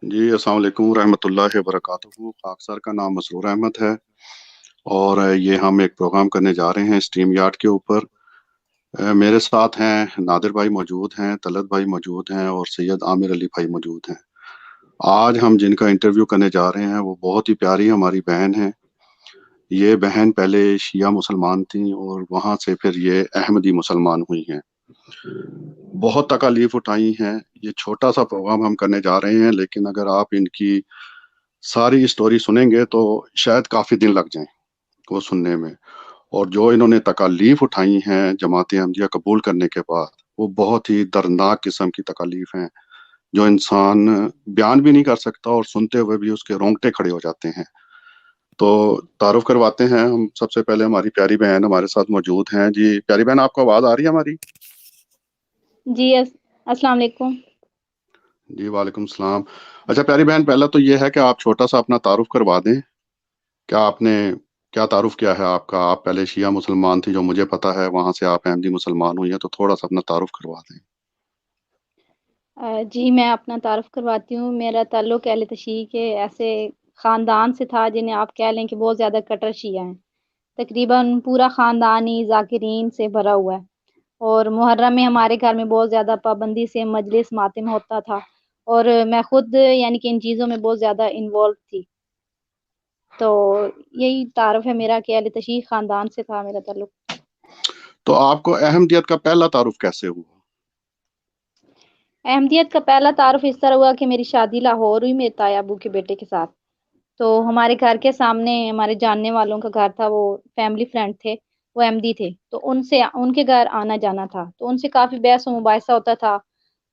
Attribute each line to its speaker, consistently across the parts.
Speaker 1: جی السلام علیکم ورحمۃ اللہ وبرکاتہ۔ خاکسار کا نام مسرور احمد ہے اور یہ ہم ایک پروگرام کرنے جا رہے ہیں اسٹریم یارڈ کے اوپر۔ میرے ساتھ ہیں نادر بھائی موجود ہیں، طلعت بھائی موجود ہیں اور سید عامر علی بھائی موجود ہیں۔ آج ہم جن کا انٹرویو کرنے جا رہے ہیں وہ بہت ہی پیاری ہماری بہن ہے۔ یہ بہن پہلے شیعہ مسلمان تھیں اور وہاں سے پھر یہ احمدی مسلمان ہوئی ہیں۔ بہت تکالیف اٹھائی ہیں۔ یہ چھوٹا سا پروگرام ہم کرنے جا رہے ہیں، لیکن اگر آپ ان کی ساری اسٹوری سنیں گے تو شاید کافی دن لگ جائیں وہ سننے میں۔ اور جو انہوں نے تکالیف اٹھائی ہیں جماعت احمدیہ قبول کرنے کے بعد، وہ بہت ہی دردناک قسم کی تکالیف ہیں جو انسان بیان بھی نہیں کر سکتا، اور سنتے ہوئے بھی اس کے رونگٹے کھڑے ہو جاتے ہیں۔ تو تعارف کرواتے ہیں ہم سب سے پہلے ہماری پیاری بہن ہمارے ساتھ موجود ہیں۔ جی پیاری بہن، آپ کو آواز آ رہی ہے ہماری؟
Speaker 2: جی السلام علیکم۔
Speaker 1: جی وعلیکم السلام۔ اچھا پیاری بہن، پہلا تو یہ ہے کہ آپ چھوٹا سا اپنا تعارف کروا دیں۔ کیا آپ نے کیا تعارف کیا ہے آپ کا؟ آپ پہلے شیعہ مسلمان تھی جو مجھے پتا ہے، وہاں سے آپ احمدی مسلمان ہوئی ہیں، تو تھوڑا سا اپنا تعارف کروا دیں۔
Speaker 2: جی میں اپنا تعارف کرواتی ہوں۔ میرا تعلق اہل تشیع کے ایسے خاندان سے تھا جنہیں آپ کہہ لیں کہ بہت زیادہ کٹر شیعہ ہیں۔ تقریباً پورا خاندان ہی ذاکرین سے بھرا ہوا ہے، اور محرم میں ہمارے گھر میں بہت زیادہ پابندی سے مجلس ماتم ہوتا تھا، اور میں خود یعنی کہ ان چیزوں میں بہت زیادہ انوالو تھی۔ تو یہی تعارف ہے میرا کہ اہل تشیع خاندان سے تھا میرا تعلق۔
Speaker 1: تو آپ کو احمدیت کا پہلا تعارف کیسے ہوا؟
Speaker 2: احمدیت کا پہلا تعارف اس طرح ہوا کہ میری شادی لاہور ہوئی میرے تایا ابو کے بیٹے کے ساتھ۔ تو ہمارے گھر کے سامنے ہمارے جاننے والوں کا گھر تھا، وہ فیملی فرینڈ تھے، وہ احمدی تھے، تو ان کے گھر آنا جانا تھا، تو ان سے کافی بحث و مباحثہ ہوتا تھا،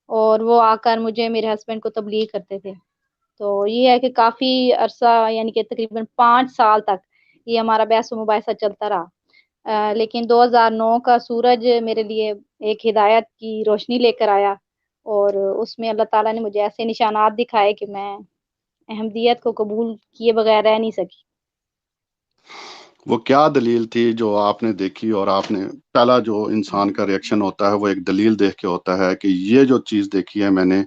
Speaker 2: اور وہ آ کر مجھے میرے ہسبینڈ کو تبلیغ کرتے تھے۔ تو یہ ہے کہ کافی عرصہ یعنی کہ تقریباً 5 سال تک یہ ہمارا بحث و مباحثہ چلتا رہا۔ لیکن 2009 کا سورج میرے لیے ایک ہدایت کی روشنی لے کر آیا، اور اس میں اللہ تعالیٰ نے مجھے ایسے نشانات دکھائے کہ میں احمدیت کو قبول کیے بغیر رہ نہیں سکی۔
Speaker 1: وہ کیا دلیل تھی جو آپ نے دیکھی؟ اور آپ نے پہلا جو انسان کا ریئیکشن ہوتا ہے وہ ایک دلیل دیکھ کے ہوتا ہے کہ یہ جو چیز دیکھی ہے میں نے،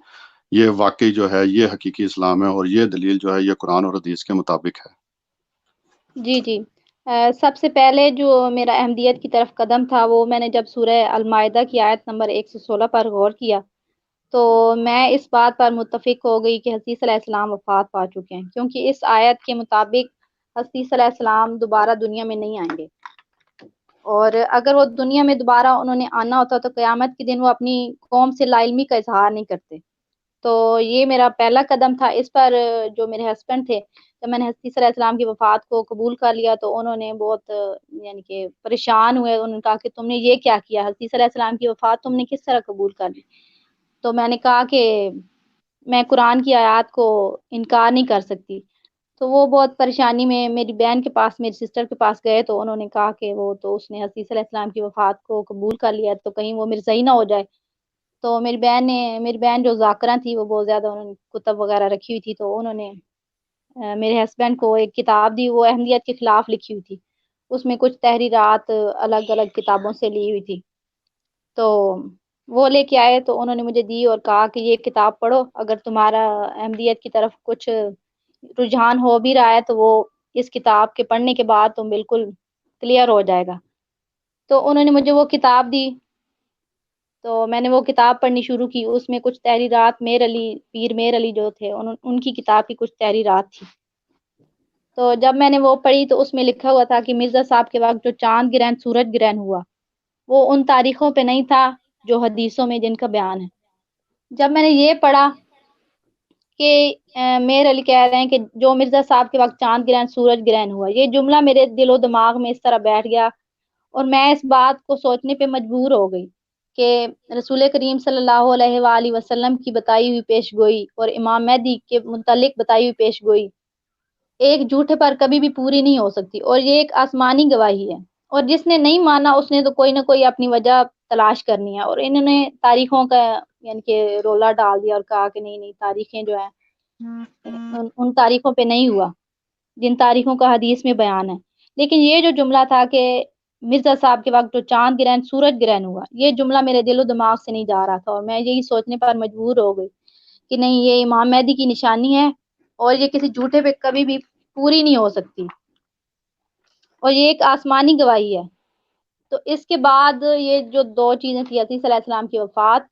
Speaker 1: یہ واقعی جو ہے یہ حقیقی اسلام ہے، اور یہ دلیل جو ہے یہ قرآن اور حدیث کے مطابق ہے۔
Speaker 2: جی جی، سب سے پہلے جو میرا احمدیت کی طرف قدم تھا وہ میں نے جب سورہ المائدہ کی آیت نمبر 116 پر غور کیا، تو میں اس بات پر متفق ہو گئی کہ حضرت صلی اللہ علیہ وسلم وفات پا چکے ہیں، کیونکہ اس آیت کے مطابق حضرت صلی اللہ علیہ وسلم دوبارہ دنیا میں نہیں آئیں گے، اور اگر وہ دنیا میں دوبارہ انہوں نے آنا ہوتا تو قیامت کے دن وہ اپنی قوم سے لا علمی کا اظہار نہیں کرتے۔ تو یہ میرا پہلا قدم تھا۔ اس پر جو میرے ہسبینڈ تھے، جب میں نے حضرت صلی اللہ علیہ وسلم کی وفات کو قبول کر لیا تو انہوں نے بہت یعنی کہ پریشان ہوئے۔ انہوں نے کہا کہ تم نے یہ کیا کیا، حضرت صلی اللہ علیہ وسلم کی وفات تم نے کس طرح قبول کر لی؟ تو میں نے کہا کہ میں قرآن کی آیات کو انکار نہیں کر سکتی۔ تو وہ بہت پریشانی میں میری بہن کے پاس، میری سسٹر کے پاس گئے، تو انہوں نے کہا کہ وہ تو اس نے حضرت صلی اللہ علیہ وسلم کی وفات کو قبول کر لیا، تو کہیں وہ مرزائی نہ ہو جائے۔ تو میری بہن جو ذاکرہ تھی وہ بہت زیادہ انہوں نے کتب وغیرہ رکھی ہوئی تھی، تو انہوں نے میرے ہسبینڈ کو ایک کتاب دی، وہ احمدیت کے خلاف لکھی ہوئی تھی، اس میں کچھ تحریرات الگ الگ کتابوں سے لی ہوئی تھی۔ تو وہ لے کے آئے تو انہوں نے مجھے دی اور کہا کہ یہ کتاب پڑھو، اگر تمہارا احمدیت کی طرف کچھ رجحان ہو بھی رہا ہے تو وہ اس کتاب کے پڑھنے کے بعد تم بالکل کلیئر ہو جائے گا۔ تو انہوں نے مجھے وہ کتاب دی، تو میں نے وہ کتاب پڑھنی شروع کی۔ اس میں کچھ تحریرات پیر میر علی جو تھے ان کی کتاب کی کچھ تحریرات تھی۔ تو جب میں نے وہ پڑھی تو اس میں لکھا ہوا تھا کہ مرزا صاحب کے وقت جو چاند گرہن سورج گرہن ہوا وہ ان تاریخوں پہ نہیں تھا جو حدیثوں میں جن کا بیان ہے۔ جب میں نے یہ پڑھا کہ میر علی کہہ رہے ہیں کہ جو مرزا صاحب کے وقت چاند گرہن سورج گرہن ہوا، یہ جملہ میرے دل و دماغ میں اس طرح بیٹھ گیا، اور میں اس بات کو سوچنے پہ مجبور ہو گئی کہ رسول کریم صلی اللہ علیہ وآلہ وسلم کی بتائی ہوئی پیش گوئی اور امام مہدی کے متعلق بتائی ہوئی پیش گوئی ایک جھوٹے پر کبھی بھی پوری نہیں ہو سکتی، اور یہ ایک آسمانی گواہی ہے، اور جس نے نہیں مانا اس نے تو کوئی نہ کوئی اپنی وجہ تلاش کرنی ہے۔ اور انہوں نے تاریخوں کا یعنی کہ رولا ڈال دیا اور کہا کہ نہیں نہیں، تاریخیں جو ہیں ان تاریخوں پہ نہیں ہوا جن تاریخوں کا حدیث میں بیان ہے۔ لیکن یہ جو جملہ تھا کہ مرزا صاحب کے وقت جو چاند گرہن سورج گرہن ہوا، یہ جملہ میرے دل و دماغ سے نہیں جا رہا تھا، اور میں یہی سوچنے پر مجبور ہو گئی کہ نہیں یہ امام مہدی کی نشانی ہے اور یہ کسی جھوٹے پہ کبھی بھی پوری نہیں ہو سکتی، اور یہ ایک آسمانی گواہی ہے۔ تو اس کے بعد یہ جو دو چیزیں تھی، عیسی علیہ السلام کی وفات،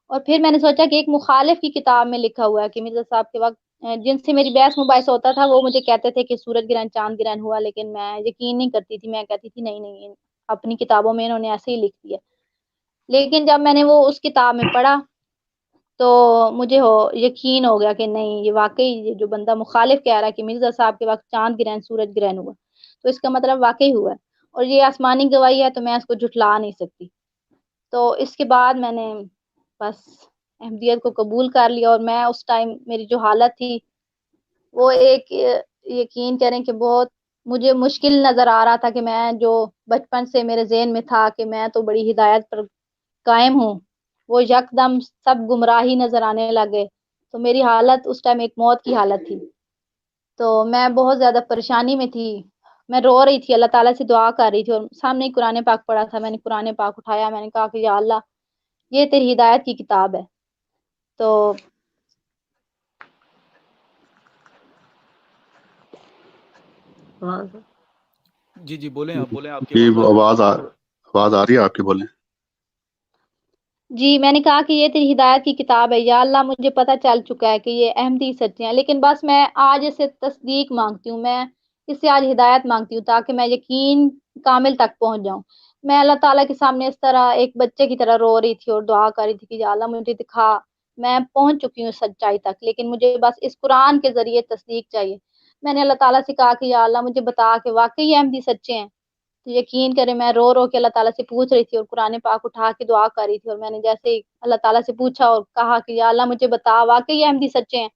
Speaker 2: اور پھر میں نے سوچا کہ ایک مخالف کی کتاب میں لکھا ہوا ہے کہ مرزا صاحب کے وقت جن سے میری بحث مباحثہ ہوتا تھا وہ مجھے کہتے تھے کہ سورج گرہن چاند گرہن ہوا، لیکن میں یقین نہیں کرتی تھی، میں کہتی تھی نہیں نہیں، اپنی کتابوں میں انہوں نے ایسے ہی لکھ دیا۔ لیکن جب میں نے وہ اس کتاب میں پڑھا تو مجھے یقین ہو گیا کہ نہیں، یہ واقعی یہ جو بندہ مخالف کہہ رہا ہے کہ مرزا صاحب کے وقت چاند گرہن سورج گرہن ہوا، تو اس کا مطلب واقعی ہوا ہے، اور یہ آسمانی گواہی ہے تو میں اس کو جھٹلا نہیں سکتی۔ تو اس کے بعد میں نے بس احمدیت کو قبول کر لیا، اور میں اس ٹائم میری جو حالت تھی وہ ایک یقین کریں کہ بہت مجھے مشکل نظر آ رہا تھا، کہ میں جو بچپن سے میرے ذہن میں تھا کہ میں تو بڑی ہدایت پر قائم ہوں، وہ یکدم سب گمراہی نظر آنے لگے۔ تو میری حالت اس ٹائم ایک موت کی حالت تھی، تو میں بہت زیادہ پریشانی میں تھی، میں رو رہی تھی، اللہ تعالیٰ سے دعا کر رہی تھی، اور سامنے ہی قرآن پاک پڑھا تھا، میں نے قرآن پاک اٹھایا، میں نے کہا کہ یا اللہ یہ تیری ہدایت کی کتاب ہے۔ تو
Speaker 3: جی جی بولیں، آپ بولیں، آپ کی
Speaker 1: جی،
Speaker 3: آواز آ رہی ہے۔
Speaker 1: آواز آ رہی ہے آپ کی، بولیں۔
Speaker 2: جی میں نے کہا کہ یہ تیری ہدایت کی کتاب ہے یا اللہ، مجھے پتہ چل چکا ہے کہ یہ احمدی سچے ہیں، لیکن بس میں آج اسے تصدیق مانگتی ہوں، میں اس سے آج ہدایت مانگتی ہوں تاکہ میں یقین کامل تک پہنچ جاؤں۔ میں اللہ تعالیٰ کے سامنے اس طرح ایک بچے کی طرح رو رہی تھی اور دعا کر رہی تھی کہ یا اللہ مجھے دکھا، میں پہنچ چکی ہوں سچائی تک، لیکن مجھے بس اس قرآن کے ذریعے تصدیق چاہیے۔ میں نے اللہ تعالیٰ سے کہا کہ یا اللہ مجھے بتا کہ واقعی یہ احمدی سچے ہیں۔ تو یقین کرے میں رو رو کے اللہ تعالیٰ سے پوچھ رہی تھی اور قرآن پاک اٹھا کے دعا کر رہی تھی، اور میں نے جیسے ہی اللہ تعالیٰ سے پوچھا اور کہا کہ یا اللہ مجھے بتا واقعی یہ احمدی سچے ہیں،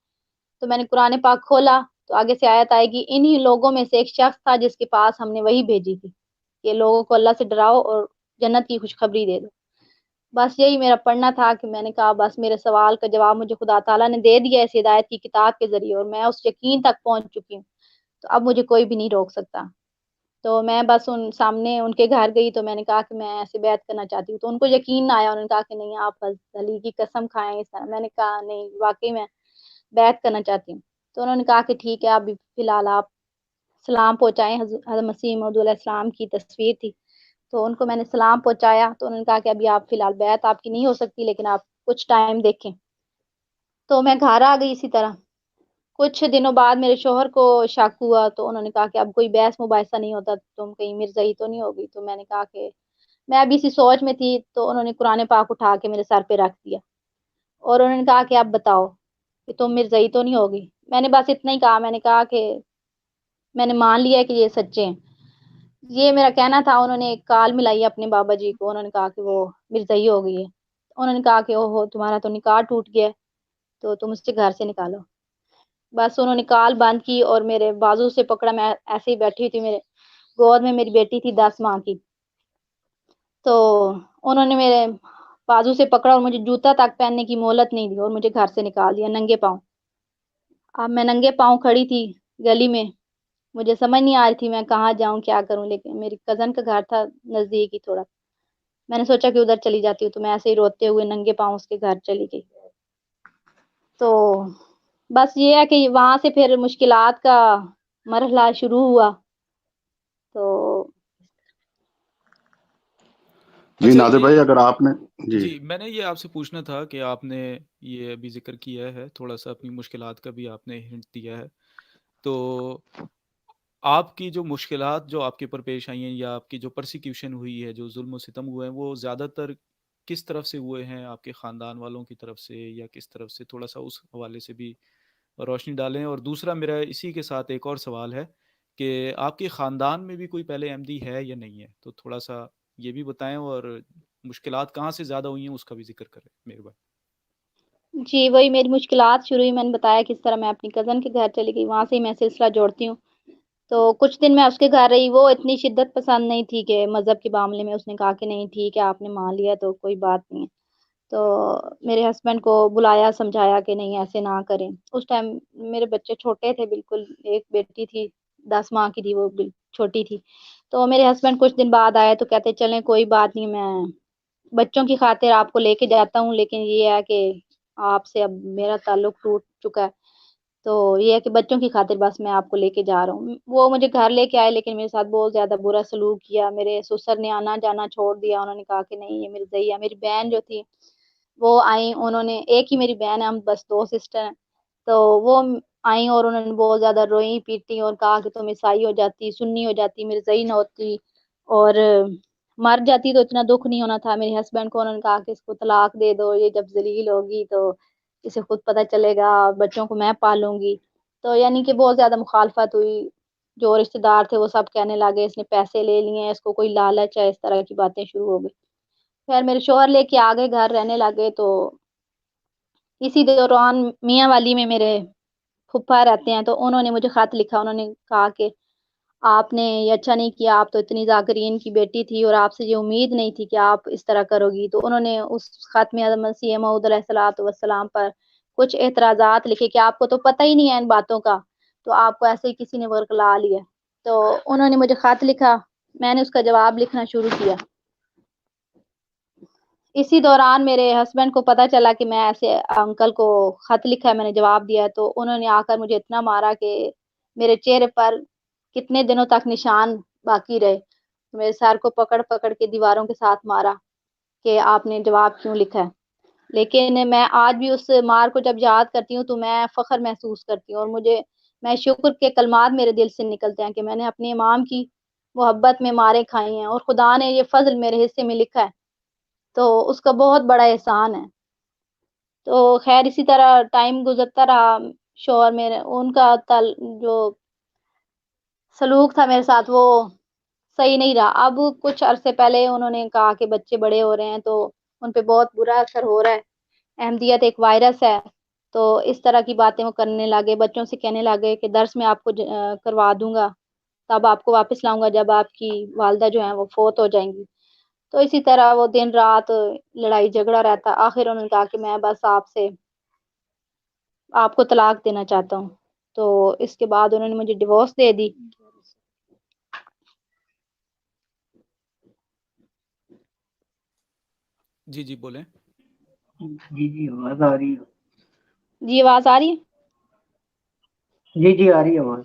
Speaker 2: تو میں نے قرآن پاک کھولا تو آگے سے آیت آئے گی، انہی لوگوں میں سے ایک شخص تھا جس کے پاس ہم نے وہی بھیجی تھی کہ لوگوں کو اللہ سے ڈراؤ اور جنت کی خوشخبری دے دو۔ بس یہی میرا پڑھنا تھا کہ میں نے کہا بس میرے سوال کا جواب مجھے خدا تعالیٰ نے دے دیا اس ہدایت کی کتاب کے ذریعے، اور میں اس یقین تک پہنچ چکی ہوں، تو اب مجھے کوئی بھی نہیں روک سکتا۔ تو میں بس ان سامنے ان کے گھر گئی تو میں نے کہا کہ میں ایسے بیعت کرنا چاہتی ہوں، تو ان کو یقین نہ آیا، انہوں نے کہا کہ نہیں آپ علی کی قسم کھائیں اس طرح۔ میں نے کہا نہیں واقعی میں بیعت کرنا چاہتی ہوں۔ تو انہوں نے کہا کہ ٹھیک ہے، ابھی فی الحال آپ سلام پہنچائیں، حضرت مسیح موعود علیہ السلام کی تصویر تھی، تو ان کو میں نے سلام پہنچایا، تو انہوں نے کہا کہ ابھی آپ فی الحال بیعت آپ کی نہیں ہو سکتی، لیکن آپ کچھ ٹائم دیکھیں۔ تو میں گھر آ گئی اسی طرح۔ کچھ دنوں بعد میرے شوہر کو شک ہوا، تو انہوں نے کہا کہ اب کوئی بحث مباحثہ نہیں ہوتا، تم کہیں مرزائی تو نہیں ہوگی؟ تو میں نے کہا کہ میں ابھی اسی سوچ میں تھی، تو انہوں نے قرآن پاک اٹھا کے میرے سر پہ رکھ دیا، اور انہوں نے کہا کہ اب بتاؤ کہ تم مرزائی تو نہیں ہوگی؟ میں نے بس اتنا ہی کہا، میں نے کہا کہ میں نے مان لیا ہے کہ یہ سچے ہیں، یہ میرا کہنا تھا۔ انہوں نے ایک کال ملائی اپنے بابا جی کو، انہوں نے کہا کہ وہ مرزائی ہو گئی ہے۔ انہوں نے کہا کہ اوہو تمہارا تو نکاح ٹوٹ گیا ہے، تو تم اس سے گھر سے نکالو۔ بس انہوں نے کال بند کی اور میرے بازو سے پکڑا، میں ایسے ہی بیٹھی تھی، میرے گود میں میری بیٹی تھی 10 ماہ کی، تو انہوں نے میرے بازو سے پکڑا اور مجھے جوتا تک پہننے کی مہلت نہیں دی، اور مجھے گھر سے نکال دیا ننگے پاؤں۔ اب میں ننگے پاؤں کھڑی تھی گلی میں، مجھے سمجھ نہیں آ رہی تھی میں کہاں جاؤں کیا کروں، لیکن میری کزن کا گھر تھا نزدیک ہی تھوڑا، میں نے سوچا کہ ادھر چلی جاتی ہوں، تو میں ایسے ہی روتے ہوئے ننگے پاؤں اس کے گھر چلی گئی۔ تو بس یہ ہے کہ وہاں سے پھر مشکلات کا مرحلہ شروع ہوا۔ تو
Speaker 1: جی
Speaker 3: اچھا
Speaker 1: نادر بھائی، اگر آپ نے
Speaker 3: جی میں نے یہ آپ سے پوچھنا تھا کہ آپ نے یہ ابھی ذکر کیا ہے، تھوڑا سا اپنی مشکلات کا بھی آپ نے ہنٹ دیا ہے، تو آپ کی جو مشکلات جو آپ کے اوپر پیش آئی ہیں، یا آپ کی جو پرسیکیوشن ہوئی ہے، جو ظلم و ستم ہوئے ہیں، وہ زیادہ تر کس طرف سے ہوئے ہیں؟ آپ کے خاندان والوں کی طرف سے یا کس طرف سے؟ تھوڑا سا اس حوالے سے بھی روشنی ڈالیں۔ اور دوسرا میرا اسی کے ساتھ ایک اور سوال ہے کہ آپ کے خاندان میں بھی کوئی پہلے احمدی ہے یا نہیں ہے؟ تو تھوڑا سا یہ بھی بتائیں، اور مشکلات کہاں سے زیادہ ہوئی ہیں اس کا بھی ذکر کریں مہربانی۔
Speaker 2: جی وہی میری مشکلات شروع ہوئی، میں نے بتایا کس طرح میں اپنی کزن کے گھر چلی گئی، وہاں سے ہی میں سلسلہ جوڑتی ہوں۔ تو کچھ دن میں اس کے گھر رہی، وہ اتنی شدت پسند نہیں تھی کہ مذہب کے معاملے میں، اس نے کہا کہ نہیں ٹھیک ہے آپ نے مان لیا تو کوئی بات نہیں ہے۔ تو میرے ہسبینڈ کو بلایا، سمجھایا کہ نہیں ایسے نہ کریں۔ اس ٹائم میرے بچے چھوٹے تھے بالکل، ایک بیٹی تھی 10 ماہ کی تھی، وہ چھوٹی تھی۔ تو میرے ہسبینڈ کچھ دن بعد آئے تو کہتے چلیں کوئی بات نہیں، میں بچوں کی خاطر آپ کو لے کے جاتا ہوں، لیکن یہ ہے کہ آپ سے اب میرا تعلق ٹوٹ چکا ہے، تو یہ ہے کہ بچوں کی خاطر بس میں آپ کو لے کے جا رہا ہوں۔ وہ مجھے گھر لے کے آئے لیکن میرے ساتھ بہت زیادہ برا سلوک کیا، میرے سسر نے آنا جانا چھوڑ دیا، انہوں نے کہا کہ نہیں یہ مرزئی ہے۔ میری بہن جو تھی وہ آئیں، انہوں نے، ایک ہی میری بہن ہے، ہم بس 2 سسٹر ہیں، تو وہ آئیں اور انہوں نے بہت زیادہ روئی پیٹی اور کہا کہ تم عیسائی ہو جاتی، سنی ہو جاتی، مرزئی نہ ہوتی، اور مر جاتی تو اتنا دکھ نہیں ہونا تھا۔ میرے ہسبینڈ کو انہوں نے کہا کہ اس کو طلاق دے دو، یہ جب ذلیل ہوگی تو اسے خود پتہ چلے گا، بچوں کو میں پالوں گی۔ تو یعنی کہ بہت زیادہ مخالفت ہوئی، جو رشتہ دار تھے وہ سب کہنے لگے اس نے پیسے لے لیے ہیں، اس کو کوئی لالچ ہے، اس طرح کی باتیں شروع ہو گئی۔ خیر میرے شوہر لے کے آگے گھر رہنے لگے، تو اسی دوران میاں والی میں میرے پھپھا رہتے ہیں، تو انہوں نے مجھے خط لکھا، انہوں نے کہا کہ آپ نے یہ اچھا نہیں کیا، آپ تو اتنی ذاکرین کی بیٹی تھی اور آپ سے یہ امید نہیں تھی کہ آپ اس طرح کرو گی۔ تو انہوں نے اس خط میں حضرت مسیح موعود علیہ الصلوۃ والسلام پر کچھ اعتراضات لکھے کہ آپ کو تو پتہ ہی نہیں ہے ان باتوں کا، تو آپ کو ایسے ہی کسی نے ورگلا لیا۔ تو انہوں نے مجھے خط لکھا، میں نے اس کا جواب لکھنا شروع کیا۔ اسی دوران میرے ہسبینڈ کو پتہ چلا کہ میں ایسے انکل کو خط لکھا ہے، میں نے جواب دیا ہے، تو انہوں نے آ کر مجھے اتنا مارا کہ میرے چہرے پر کتنے دنوں تک نشان باقی رہے۔ میرے سر کو پکڑ پکڑ کے دیواروں کے ساتھ مارا کہ آپ نے جواب کیوں لکھا ہے۔ لیکن میں آج بھی اس مار کو جب یاد کرتی ہوں تو میں فخر محسوس کرتی ہوں، اور میں شکر کے کلمات میرے دل سے نکلتے ہیں کہ میں نے اپنے امام کی محبت میں مارے کھائی ہیں، اور خدا نے یہ فضل میرے حصے میں لکھا ہے، تو اس کا بہت بڑا احسان ہے۔ تو خیر اسی طرح ٹائم گزرتا رہا، شوہر میرے ان کا جو سلوک تھا میرے ساتھ وہ صحیح نہیں رہا۔ اب کچھ عرصے پہلے انہوں نے کہا کہ بچے بڑے ہو رہے ہیں تو ان پہ بہت برا اثر ہو رہا ہے، احمدیت ایک وائرس ہے، تو اس طرح کی باتیں وہ کرنے لگے، بچوں سے کہنے لگے کہ درس میں آپ کو کروا دوں گا، تب آپ کو واپس لاؤں گا جب آپ کی والدہ جو ہیں وہ فوت ہو جائیں گی۔ تو اسی طرح وہ دن رات لڑائی جھگڑا رہتا۔ آخر انہوں نے کہا کہ میں بس آپ کو طلاق دینا چاہتا ہوں، تو اس کے بعد انہوں نے مجھے ڈیورس دے دی۔
Speaker 3: جی جی بولیں۔
Speaker 4: جی آواز آ رہی ہے؟
Speaker 2: جی آواز آ رہی ہے؟
Speaker 4: جی آ رہی ہے آواز۔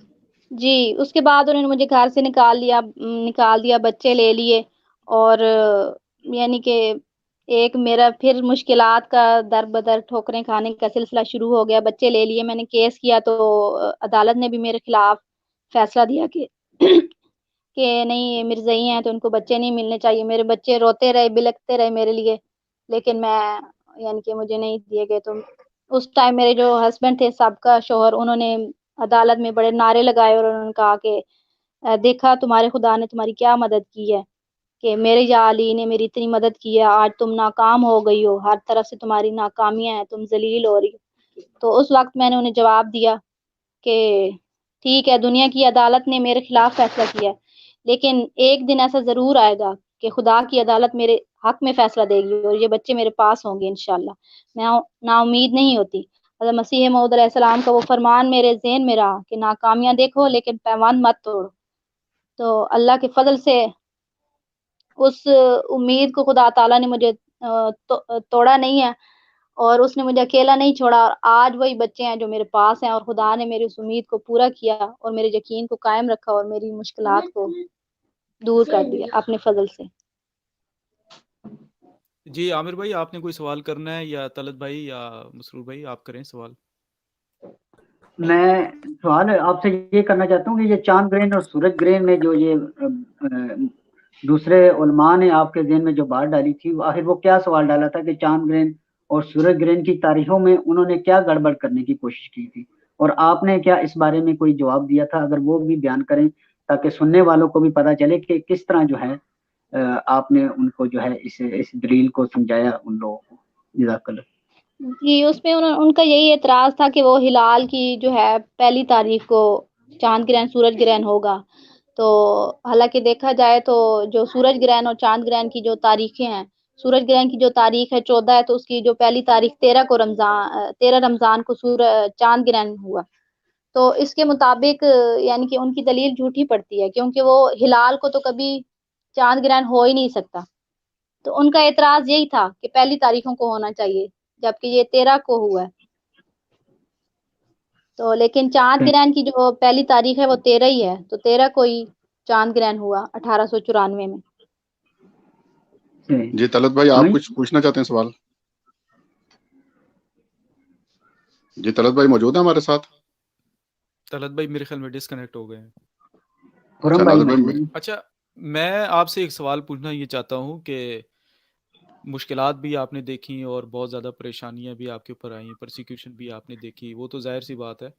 Speaker 2: جی اس کے بعد انہوں نے مجھے گھر سے نکال دیا، بچے لے لیے، اور یعنی کہ ایک میرا پھر مشکلات کا در بدر ٹھوکریں کھانے کا سلسلہ شروع ہو گیا۔ بچے لے لیے، میں نے کیس کیا تو عدالت نے بھی میرے خلاف فیصلہ دیا کہ نہیں یہ مرزئی ہیں تو ان کو بچے نہیں ملنے چاہیے۔ میرے بچے روتے رہے، بلکتے رہے میرے لیے، لیکن میں یعنی کہ مجھے نہیں دیے گئے۔ تو اس ٹائم میرے جو ہسبینڈ تھے سابقہ شوہر، انہوں نے عدالت میں بڑے نعرے لگائے اور انہوں نے کہا کہ دیکھا تمہارے خدا نے تمہاری کیا مدد کی ہے، کہ میرے یا علی نے میری اتنی مدد کی ہے، آج تم ناکام ہو گئی ہو، ہر طرف سے تمہاری ناکامیاں ہیں، تم ذلیل ہو رہی ہو۔ تو اس وقت میں نے انہیں جواب دیا کہ ٹھیک ہے، دنیا کی عدالت نے میرے خلاف فیصلہ کیا ہے، لیکن ایک دن ایسا ضرور آئے گا کہ خدا کی عدالت میرے حق میں فیصلہ دے گی اور یہ بچے میرے پاس ہوں گے انشاءاللہ۔ میں نا امید نہیں ہوتی۔ حضرت مسیح موعود علیہ السلام کا وہ فرمان میرے ذہن میں رہا کہ ناکامیاں دیکھو لیکن پیمان مت توڑو۔ تو اللہ کے فضل سے اس امید کو خدا تعالیٰ نے مجھے توڑا نہیں ہے، اور اس نے مجھے اکیلا نہیں چھوڑا، اور آج وہی بچے ہیں جو میرے پاس ہیں، اور خدا نے میری اس امید کو پورا کیا اور میرے یقین کو قائم رکھا اور میری مشکلات کو دور کر دیا اپنے فضل سے۔
Speaker 3: جی عامر بھائی آپ نے کوئی سوال کرنا ہے، یا طلعت بھائی یا مسرور بھائی آپ کریں سوال؟
Speaker 4: میں سوال آپ سے یہ کرنا چاہتا ہوں کہ یہ چاند گرہن اور سورج گرہن میں جو یہ دوسرے علماء نے آپ کے ذہن میں جو بات ڈالی تھی، آخر وہ کیا سوال ڈالا تھا کہ چاند گرہن اور سورج گرہن کی تاریخوں میں انہوں نے کیا گڑبڑ کرنے کی کوشش کی تھی، اور آپ نے کیا اس بارے میں کوئی جواب دیا تھا؟ اگر وہ بھی بیان کریں تاکہ سننے والوں کو بھی پتہ چلے کہ کس طرح جو ہے آپ نے ان کو جو ہے اس دلیل کو سمجھایا ان لوگوں کو۔ جزاک اللہ۔
Speaker 2: جی اس میں ان کا یہی اعتراض تھا کہ وہ ہلال کی جو ہے 1 تاریخ کو چاند گرہن سورج گرہن ہوگا، تو حالانکہ دیکھا جائے تو جو سورج گرہن اور چاند گرہن کی جو تاریخیں ہیں، سورج گرہن کی جو تاریخ ہے 14 ہے، تو اس کی جو 1 تاریخ 13 رمضان کو چاند گرہن ہوا، تو اس کے مطابق یعنی کہ ان کی دلیل جھوٹی پڑتی ہے، کیونکہ وہ ہلال کو تو کبھی چاند گرہن ہو ہی نہیں سکتا۔ تو ان کا اعتراض یہی تھا کہ 1 تاریخوں کو ہونا چاہیے، جبکہ یہ 13 کو ہوا ہے. تو لیکن چاند گرہن کی جو پہلی تاریخ ہے وہ 13 ہی ہے، تو 13 کو ہی چاند گرہن ہوا 1894 میں.
Speaker 1: جی طلعت بھائی آپ کچھ پوچھنا چاہتے ہیں سوال؟ جی طلعت بھائی موجود ہیں ہمارے ساتھ؟
Speaker 3: طلعت بھائی میرے خیال میں ڈسکنیکٹ ہو گئے ہیں.
Speaker 1: اچھا نادر بھائی
Speaker 3: اچھا میں آپ سے ایک سوال پوچھنا یہ چاہتا ہوں کہ مشکلات بھی آپ نے دیکھی اور بہت زیادہ پریشانیاں بھی آپ کے اوپر آئیں، پرسیکیوشن بھی آپ نے دیکھی، وہ تو ظاہر سی بات ہے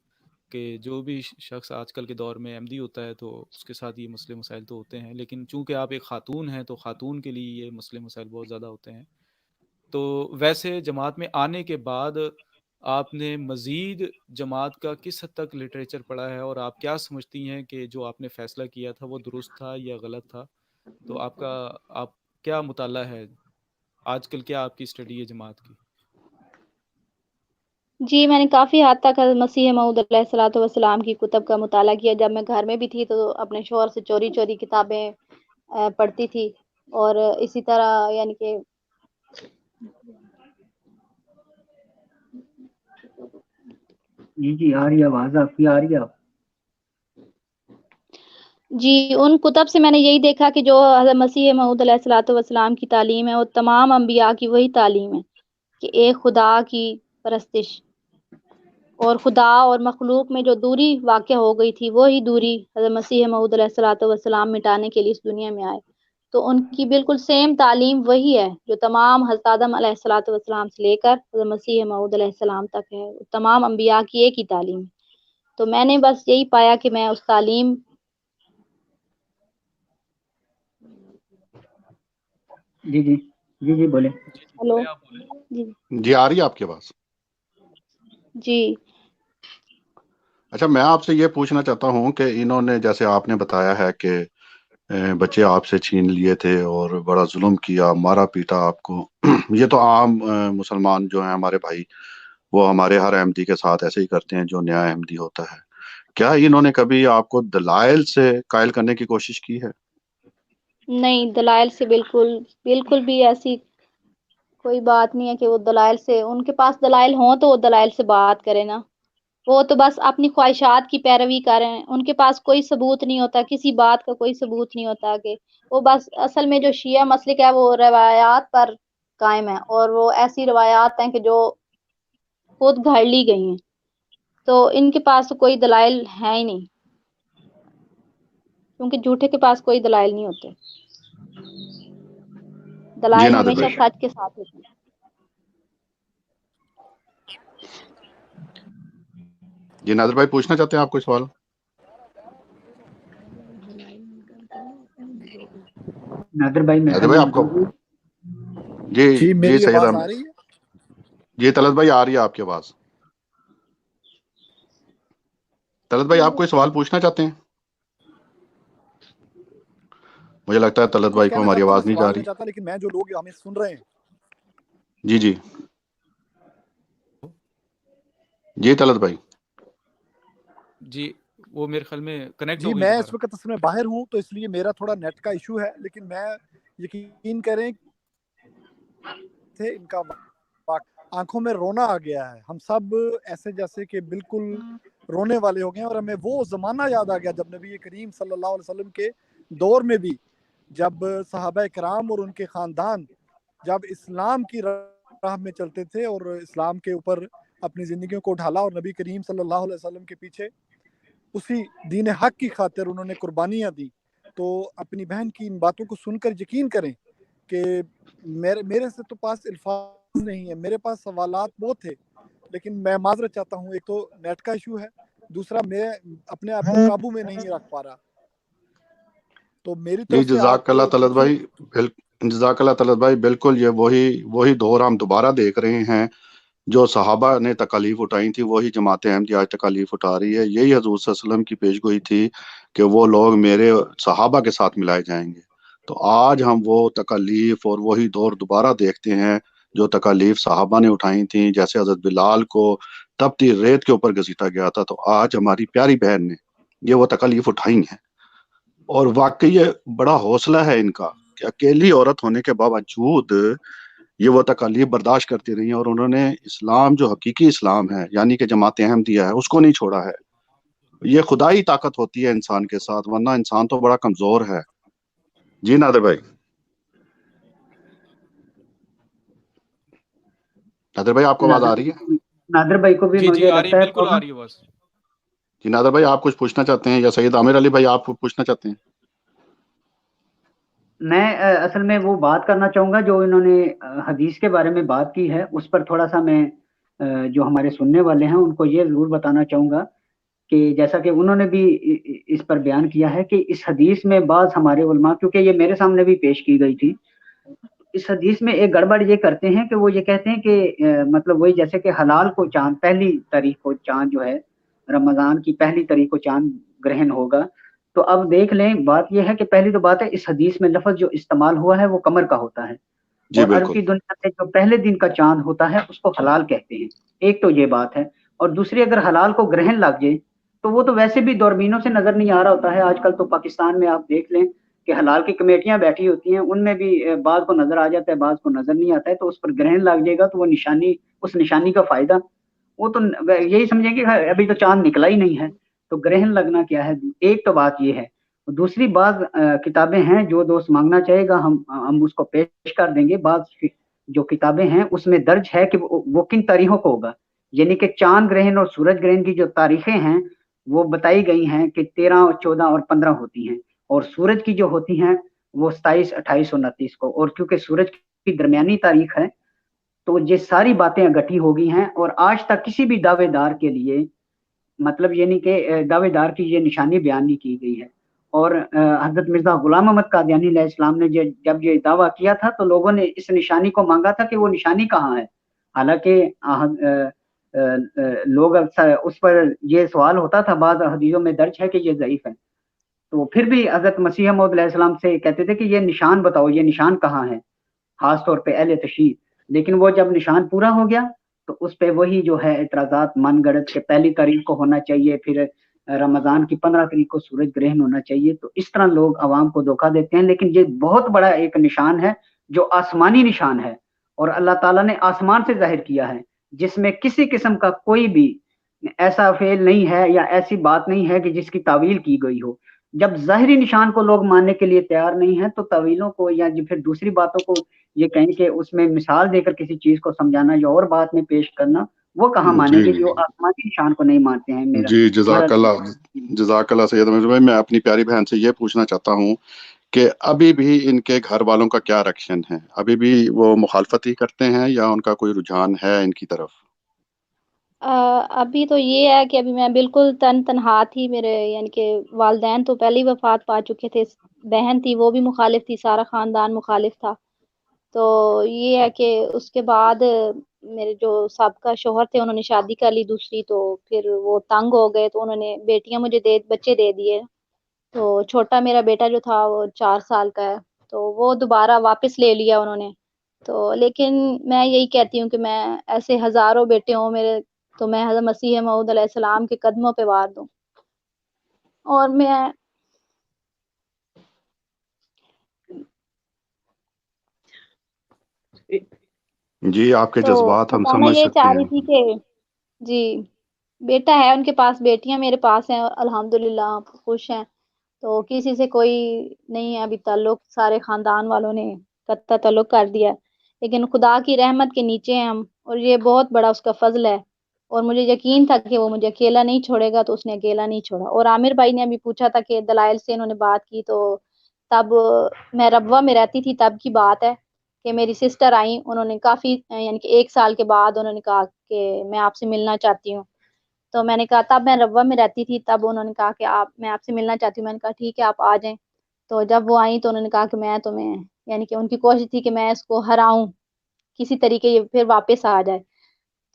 Speaker 3: کہ جو بھی شخص آج کل کے دور میں احمدی ہوتا ہے تو اس کے ساتھ یہ مسئلے مسائل تو ہوتے ہیں، لیکن چونکہ آپ ایک خاتون ہیں تو خاتون کے لیے یہ مسئلے مسائل بہت زیادہ ہوتے ہیں. تو ویسے جماعت میں آنے کے بعد آپ نے مزید جماعت کا کس حد تک لٹریچر پڑھا ہے اور آپ کیا سمجھتی ہیں کہ جو آپ نے فیصلہ کیا تھا وہ درست تھا یا غلط تھا؟ تو آپ کیا مطالعہ ہے آج کل، کیا آپ کی اسٹڈی ہے جماعت کی؟
Speaker 2: جی میں نے کافی حد تک حضرت مسیح موعود علیہ الصلوۃ والسلام کی کتب کا مطالعہ کیا. جب میں گھر میں بھی تھی تو اپنے شوہر سے چوری چوری کتابیں پڑھتی تھی، اور اسی طرح یعنی کہ
Speaker 4: جی آ رہی ہے آواز آپ کی، آ رہی ہے آپ؟
Speaker 2: جی ان کتب سے میں نے یہی دیکھا کہ جو حضرت مسیح موعود علیہ الصلوۃ والسلام کی تعلیم ہے وہ تمام انبیاء کی وہی تعلیم ہے کہ ایک خدا کی پرستش، اور خدا اور مخلوق میں جو دوری واقع ہو گئی تھی وہی دوری حضرت مسیح موعود علیہ الصلوۃ والسلام مٹانے کے لیے اس دنیا میں آئے. تو ان کی بالکل سیم تعلیم وہی ہے جو تمام حضرت آدم علیہ الصلوۃ والسلام سے لے کر حضرت مسیح موعود علیہ السلام تک ہے. تمام انبیاء کی ایک ہی تعلیم ہے. تو میں نے بس یہی پایا کہ میں اس تعلیم
Speaker 4: جی بولیں.
Speaker 2: ہلو
Speaker 1: جی آ رہی ہے آپ کے پاس؟
Speaker 2: جی
Speaker 1: اچھا میں آپ سے یہ پوچھنا چاہتا ہوں کہ انہوں نے جیسے آپ نے بتایا ہے کہ بچے آپ سے چھین لیے تھے اور بڑا ظلم کیا، مارا پیٹا آپ کو. یہ تو عام مسلمان جو ہیں ہمارے بھائی وہ ہمارے ہر احمدی کے ساتھ ایسے ہی کرتے ہیں جو نیا احمدی ہوتا ہے. کیا انہوں نے کبھی آپ کو دلائل سے قائل کرنے کی کوشش کی ہے؟
Speaker 2: نہیں، دلائل سے بالکل بھی ایسی کوئی بات نہیں ہے کہ وہ دلائل سے، ان کے پاس دلائل ہوں تو وہ دلائل سے بات کرے نا. وہ تو بس اپنی خواہشات کی پیروی کریں، ان کے پاس کوئی ثبوت نہیں ہوتا، کسی بات کا کوئی ثبوت نہیں ہوتا. کہ وہ بس اصل میں جو شیعہ مسلک ہے وہ روایات پر قائم ہے، اور وہ ایسی روایات ہیں کہ جو خود گھڑ لی گئی ہیں. تو ان کے پاس کوئی دلائل ہے ہی نہیں، کیونکہ جھوٹے کے پاس کوئی دلائل نہیں ہوتے.
Speaker 1: جی
Speaker 2: دلائل
Speaker 1: نادر
Speaker 2: ہمیشہ
Speaker 1: بھائی.
Speaker 2: سچ کے ساتھ ہوتے ہیں.
Speaker 1: جی نادر بھائی پوچھنا چاہتے ہیں آپ کوئی سوال؟
Speaker 4: نادر بھائی میرے
Speaker 1: نادر
Speaker 4: خیال
Speaker 1: بھائی
Speaker 4: میں
Speaker 1: آپ کو
Speaker 4: موجود.
Speaker 1: جی
Speaker 5: میری
Speaker 1: سید
Speaker 5: آواز
Speaker 1: احمد.
Speaker 5: آ رہی ہے؟
Speaker 1: جی طلعت بھائی آ رہی ہے آپ کی آواز. طلعت بھائی آپ کوئی سوال پوچھنا چاہتے ہیں؟ مجھے لگتا ہے طلعت
Speaker 5: کچھ
Speaker 1: بھائی کو
Speaker 5: کہنا
Speaker 1: ہماری
Speaker 5: چاہتا ہوں، میں
Speaker 1: آواز نہیں
Speaker 5: سوال
Speaker 1: جا رہی.
Speaker 5: نہیں چاہتا، لیکن میں جو لوگ ہمیں سن رہے ہیں.
Speaker 1: جی طلعت بھائی.
Speaker 3: جی وہ میرے خیال میں کنیکٹ
Speaker 5: جی
Speaker 3: ہو گئی
Speaker 5: میں
Speaker 3: دوبارہ.
Speaker 5: اس وقت اصل میں باہر ہوں تو اس لیے میرا تھوڑا نیٹ کا ایشو ہے، لیکن میں یقین کریں تھے ان کا آنکھوں میں رونا آ گیا ہے. ہم سب ایسے جیسے کہ بالکل رونے والے ہو گئے ہیں، اور ہمیں وہ زمانہ یاد آ گیا جب نبی کریم صلی اللہ علیہ وسلم کے دور میں بھی جب صحابہ کرام اور ان کے خاندان جب اسلام کی راہ میں چلتے تھے اور اسلام کے اوپر اپنی زندگیوں کو ڈھالا، اور نبی کریم صلی اللہ علیہ وسلم کے پیچھے اسی دین حق کی خاطر انہوں نے قربانیاں دی. تو اپنی بہن کی ان باتوں کو سن کر یقین کریں کہ میرے سے تو پاس الفاظ نہیں ہے، میرے پاس سوالات بہت تھے، لیکن میں معذرت چاہتا ہوں. ایک تو نیٹ کا ایشو ہے، دوسرا میں اپنے آپ کو قابو میں نہیں رکھ پا رہا. تو میری
Speaker 1: جی
Speaker 5: طرف سے
Speaker 1: جزاک
Speaker 5: آپ
Speaker 1: اللہ طلعت
Speaker 5: دیکھیے.
Speaker 1: بھائی. جزاک اللہ طلعت بھائی. بالکل یہ وہی دور ہم دوبارہ دیکھ رہے ہیں. جو صحابہ نے تکالیف اٹھائی تھی وہی جماعت احمدی آج تکالیف اٹھا رہی ہے. یہی حضور صلی اللہ علیہ وسلم کی پیش گوئی تھی کہ وہ لوگ میرے صحابہ کے ساتھ ملائے جائیں گے. تو آج ہم وہ تکالیف اور وہی دور دوبارہ دیکھتے ہیں جو تکالیف صحابہ نے اٹھائی تھیں. جیسے حضرت بلال کو تپتی ریت کے اوپر گھسیٹا گیا تھا، تو آج ہماری پیاری بہن نے یہ وہ تکالیف اٹھائی ہیں. اور واقعی یہ بڑا حوصلہ ہے ان کا کہ اکیلی عورت ہونے کے باوجود یہ وہ تکالیف برداشت کرتی رہی ہیں، اور انہوں نے اسلام جو حقیقی اسلام ہے یعنی کہ جماعت احمدیہ ہے اس کو نہیں چھوڑا ہے. یہ خدائی طاقت ہوتی ہے انسان کے ساتھ، ورنہ انسان تو بڑا کمزور ہے. جی نادر بھائی، نادر بھائی آپ کو آواز آ رہی ہے؟
Speaker 4: نادر بھائی کو بھی
Speaker 3: جی جی
Speaker 4: مجھے
Speaker 3: آ رہی ہے،
Speaker 4: لگتا ہے
Speaker 3: بالکل آ رہی ہے بس.
Speaker 1: جی نادر بھئی آپ کچھ پوچھنا چاہتے ہیں، یا سید عامر علی بھائی آپ پوچھنا چاہتے ہیں؟
Speaker 4: میں اصل میں وہ بات کرنا چاہوں گا جو انہوں نے حدیث کے بارے میں بات کی ہے، اس پر تھوڑا سا میں جو ہمارے سننے والے ہیں ان کو یہ ضرور بتانا چاہوں گا کہ جیسا کہ انہوں نے بھی اس پر بیان کیا ہے کہ اس حدیث میں بعض ہمارے علماء، کیونکہ یہ میرے سامنے بھی پیش کی گئی تھی، اس حدیث میں ایک گڑبڑ یہ کرتے ہیں کہ وہ یہ کہتے ہیں کہ مطلب وہی جیسے کہ حلال کو چاند، پہلی تاریخ کو چاند جو ہے رمضان کی پہلی تاریخ کو چاند گرہن ہوگا. تو اب دیکھ لیں، بات یہ ہے کہ پہلی تو بات ہے اس حدیث میں لفظ جو استعمال ہوا ہے وہ قمر کا ہوتا ہے،
Speaker 1: جی
Speaker 4: اور عرب
Speaker 1: بالکل.
Speaker 4: کی دنیا میں جو پہلے دن کا چاند ہوتا ہے اس کو حلال کہتے ہیں. ایک تو یہ بات ہے، اور دوسری اگر حلال کو گرہن لگ جائے تو وہ تو ویسے بھی دوربینوں سے نظر نہیں آ رہا ہوتا ہے. آج کل تو پاکستان میں آپ دیکھ لیں کہ حلال کی کمیٹیاں بیٹھی ہوتی ہیں، ان میں بھی بعض کو نظر آ جاتا ہے، بعض کو نظر نہیں آتا ہے، تو اس پر گرہن لگ جائے گا تو وہ نشانی، اس نشانی کا فائدہ وہ تو یہی سمجھیں کہ ابھی تو چاند نکلا ہی نہیں ہے، تو گرہن لگنا کیا ہے. ایک تو بات یہ ہے. دوسری بعض کتابیں ہیں، جو دوست مانگنا چاہے گا ہم اس کو پیش کر دیں گے. بعض جو کتابیں ہیں اس میں درج ہے کہ وہ کن تاریخوں کو ہوگا، یعنی کہ چاند گرہن اور سورج گرہن کی جو تاریخیں ہیں وہ بتائی گئی ہیں کہ 13 14 اور 15 ہوتی ہیں، اور سورج کی جو ہوتی ہیں وہ 27 28 اور 29 کو. اور کیونکہ سورج کی درمیانی تاریخ ہے تو یہ ساری باتیں اکٹھی ہو گئی ہیں، اور آج تک کسی بھی دعوے دار کے لیے مطلب یعنی کہ دعوے دار کی یہ نشانی بیان نہیں کی گئی ہے. اور حضرت مرزا غلام احمد قادیانی علیہ السلام نے جب یہ دعویٰ کیا تھا تو لوگوں نے اس نشانی کو مانگا تھا کہ وہ نشانی کہاں ہے، حالانکہ لوگ اس پر یہ سوال ہوتا تھا، بعض حدیثوں میں درج ہے کہ یہ ضعیف ہے، تو پھر بھی حضرت مسیح موعود علیہ السلام سے کہتے تھے کہ یہ نشان بتاؤ، یہ نشان کہاں ہے، خاص طور پہ اہل تشیع. لیکن وہ جب نشان پورا ہو گیا تو اس پہ وہی جو ہے اعتراضات من گڑت کہ پہلی تاریخ کو ہونا چاہیے، پھر رمضان کی 15 تاریخ کو سورج گرہن ہونا چاہیے. تو اس طرح لوگ عوام کو دھوکہ دیتے ہیں، لیکن یہ بہت بڑا ایک نشان ہے جو آسمانی نشان ہے، اور اللہ تعالیٰ نے آسمان سے ظاہر کیا ہے، جس میں کسی قسم کا کوئی بھی ایسا فعل نہیں ہے یا ایسی بات نہیں ہے کہ جس کی تعویل کی گئی ہو. جب ظاہری نشان کو لوگ ماننے کے لیے تیار نہیں ہیں تو تعویلوں کو یا پھر دوسری باتوں کو یہ کہیں کہ اس میں مثال دے کر کسی چیز کو سمجھانا یا اور بات میں پیش کرنا، وہ کہاں مانیں گے جو آسمانی نشان کو نہیں مانتے ہیں. میرا
Speaker 1: جی جزاک اللہ سید عامر بھائی. میں اپنی پیاری بہن سے یہ پوچھنا چاہتا ہوں کہ ابھی بھی ان کے گھر والوں کا کیا ریئیکشن ہے؟ ابھی بھی وہ مخالفت ہی کرتے ہیں یا ان کا کوئی رجحان ہے ان کی طرف؟
Speaker 2: ابھی تو یہ ہے کہ ابھی میں بالکل تنہا تھی. میرے یعنی کہ والدین تو پہلے ہی وفات پا چکے تھے، بہن تھی وہ بھی مخالف تھی، سارا خاندان مخالف تھا. تو یہ ہے کہ اس کے بعد میرے جو سابقہ شوہر تھے انہوں نے شادی کر لی دوسری، تو پھر وہ تنگ ہو گئے تو انہوں نے بیٹیاں مجھے بچے دے دیے. تو چھوٹا میرا بیٹا جو تھا وہ 4 سال کا ہے، تو وہ دوبارہ واپس لے لیا انہوں نے. تو لیکن میں یہی کہتی ہوں کہ میں ایسے ہزاروں بیٹے ہوں میرے، تو میں حضرت مسیح موعود علیہ السلام کے قدموں پہ وار دوں. اور میں
Speaker 1: جی آپ کے جذبات ہم
Speaker 2: بتانا
Speaker 1: سمجھ
Speaker 2: یہ
Speaker 1: سکتے
Speaker 2: چاہ
Speaker 1: ہیں.
Speaker 2: رہی تھی کہ جی بیٹا ہے ان کے پاس، بیٹیاں میرے پاس ہیں، الحمدللہ خوش ہیں. تو کسی سے کوئی نہیں ہے ابھی تعلق، سارے خاندان والوں نے قطع تعلق کر دیا. لیکن خدا کی رحمت کے نیچے ہیں ہم، اور یہ بہت بڑا اس کا فضل ہے، اور مجھے یقین تھا کہ وہ مجھے اکیلا نہیں چھوڑے گا، تو اس نے اکیلا نہیں چھوڑا. اور عامر بھائی نے ابھی پوچھا تھا کہ دلائل سے انہوں نے بات کی، تو تب میں ربوہ میں رہتی تھی، تب کی بات ہے کہ میری سسٹر آئیں، انہوں نے کافی یعنی کہ 1 سال کے بعد انہوں نے کہا کہ میں آپ سے ملنا چاہتی ہوں. تو میں نے کہا، تب میں ربوہ میں رہتی تھی، تب انہوں نے کہا کہ میں آپ سے ملنا چاہتی ہوں. میں نے کہا ٹھیک ہے آپ آ جائیں. تو جب وہ آئیں تو انہوں نے کہا کہ میں تمہیں، یعنی کہ ان کی کوشش تھی کہ میں اس کو ہراؤں کسی طریقے، یہ پھر واپس آ جائے.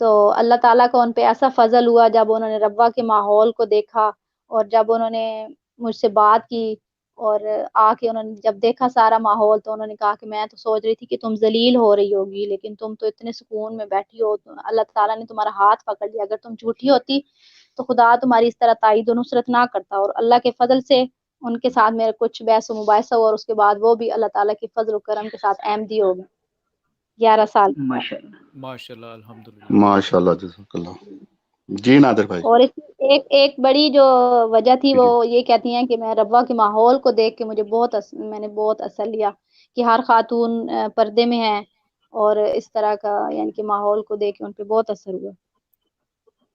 Speaker 2: تو اللہ تعالیٰ کا ان پہ ایسا فضل ہوا جب انہوں نے ربوہ کے ماحول کو دیکھا، اور جب انہوں نے مجھ سے بات کی اور آ کے انہوں نے جب دیکھا سارا ماحول، تو انہوں نے کہا کہ میں تو سوچ رہی تھی کہ تم ذلیل ہو رہی ہوگی، لیکن تم تو اتنے سکون میں بیٹھی ہو، اللہ تعالیٰ نے تمہارا ہاتھ پکڑ لیا. اگر تم جھوٹی ہوتی تو خدا تمہاری اس طرح تائید و نصرت نہ کرتا. اور اللہ کے فضل سے ان کے ساتھ میرا کچھ بحث و مباحثہ ہوا، اور اس کے بعد وہ بھی اللہ تعالیٰ کے فضل و کرم کے ساتھ احمدی ہو گئے. 11 سال کی۔
Speaker 4: ماشاءاللہ
Speaker 3: ماشاءاللہ الحمدللہ۔
Speaker 1: ماشاءاللہ، جزاک اللہ۔ جی نادر بھائی۔
Speaker 2: اور اس ایک بڑی جو وجہ تھی وہ
Speaker 1: جی
Speaker 2: یہ کہتی ہیں کہ میں ربوہ کے ماحول کو دیکھ کے مجھے میں نے بہت اثر لیا کہ ہر خاتون پردے میں ہے، اور اس طرح کا یعنی کہ ماحول کو دیکھ کے ان پہ بہت اثر ہوا۔